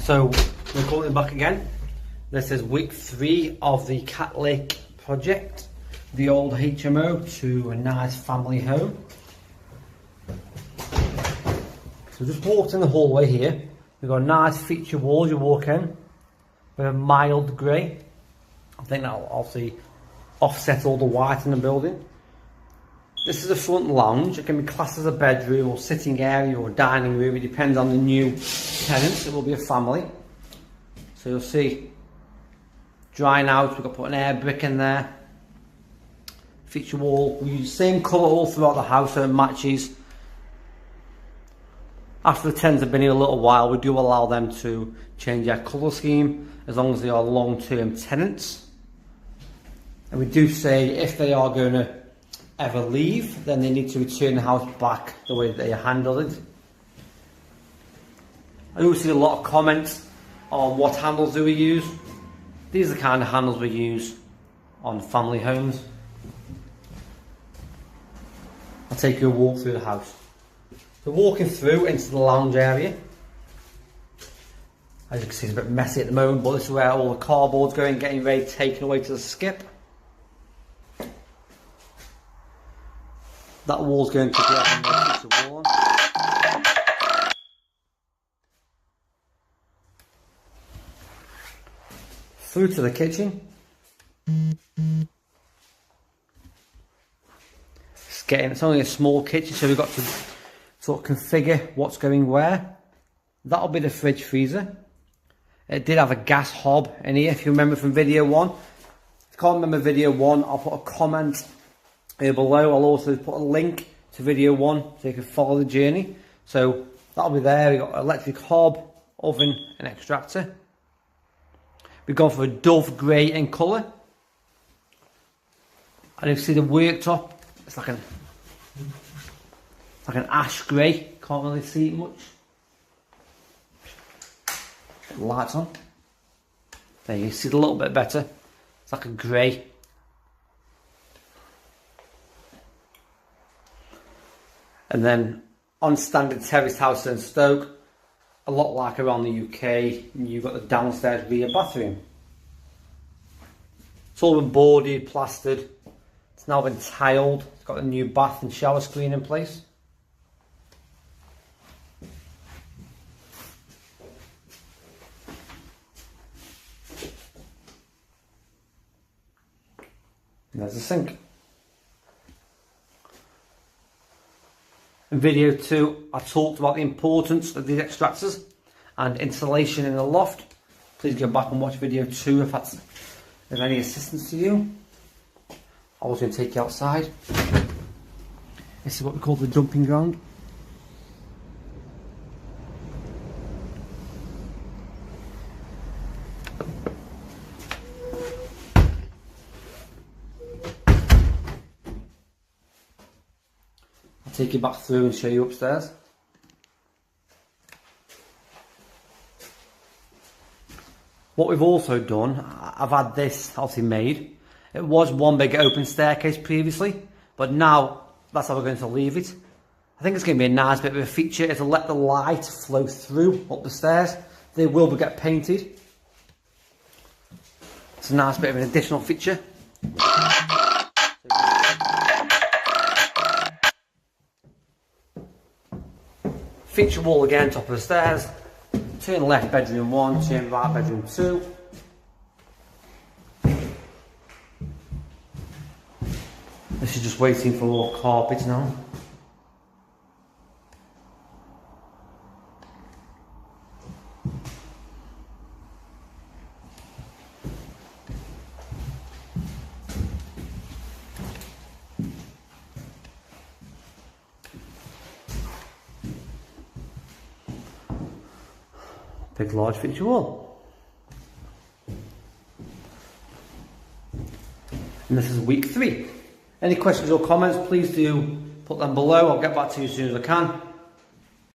So we're calling back again. This is week 3 of the Cat Lake project. The old HMO to a nice family home. So just walked in the hallway here. We've got a nice feature wall you walk in with a mild grey. I think that'll obviously offset all the white in the building. This is a front lounge. It can be classed as a bedroom or sitting area or dining room. It depends on the new tenants. It will be a family. So you'll see drying out. We've got to put an air brick in there. Feature wall. We use the same colour all throughout the house so it matches. After the tenants have been here a little while, we do allow them to change their colour scheme as long as they are long-term tenants. And we do say if they are going to ever leave, then they need to return the house back the way that they handled it. I also see a lot of comments on what handles do we use. These are the kind of handles we use on family homes. I'll take you a walk through the house. So walking through into the lounge area. As you can see, it's a bit messy at the moment, but this is where all the cardboard's going, getting ready, taken away to the skip. That wall's going to be on the wall. Through to the kitchen. It's only a small kitchen, so we've got to sort of configure what's going where. That'll be the fridge freezer. It did have a gas hob in here, if you remember from video 1. If you can't remember video 1, I'll put a comment here below. I'll also put a link to video 1 so you can follow the journey. So that'll be there. We've got electric hob, oven and extractor. We've gone for a dove grey in colour. And you can see the worktop, it's like an ash grey. Can't really see it much. Get the lights on. There you see it a little bit better. It's like a grey. And then on standard terraced houses in Stoke, a lot like around the UK, you've got the downstairs rear bathroom. It's all been boarded, plastered. It's now been tiled. It's got a new bath and shower screen in place. And there's the sink. In video 2, I talked about the importance of these extractors and insulation in the loft. Please go back and watch video 2 if that's of any assistance to you. I was going to take you outside. This is what we call the dumping ground. I'll take you back through and show you upstairs. What we've also done, I've had this obviously made. It was one big open staircase previously, but now that's how we're going to leave it. I think it's going to be a nice bit of a feature. It'll let the light flow through up the stairs. They will get painted. It's a nice bit of an additional feature. Feature wall again, top of the stairs. Turn left bedroom 1, turn right bedroom 2. This is just waiting for all carpet now. Big large feature wall. And this is week 3. Any questions or comments, please do put them below. I'll get back to you as soon as I can.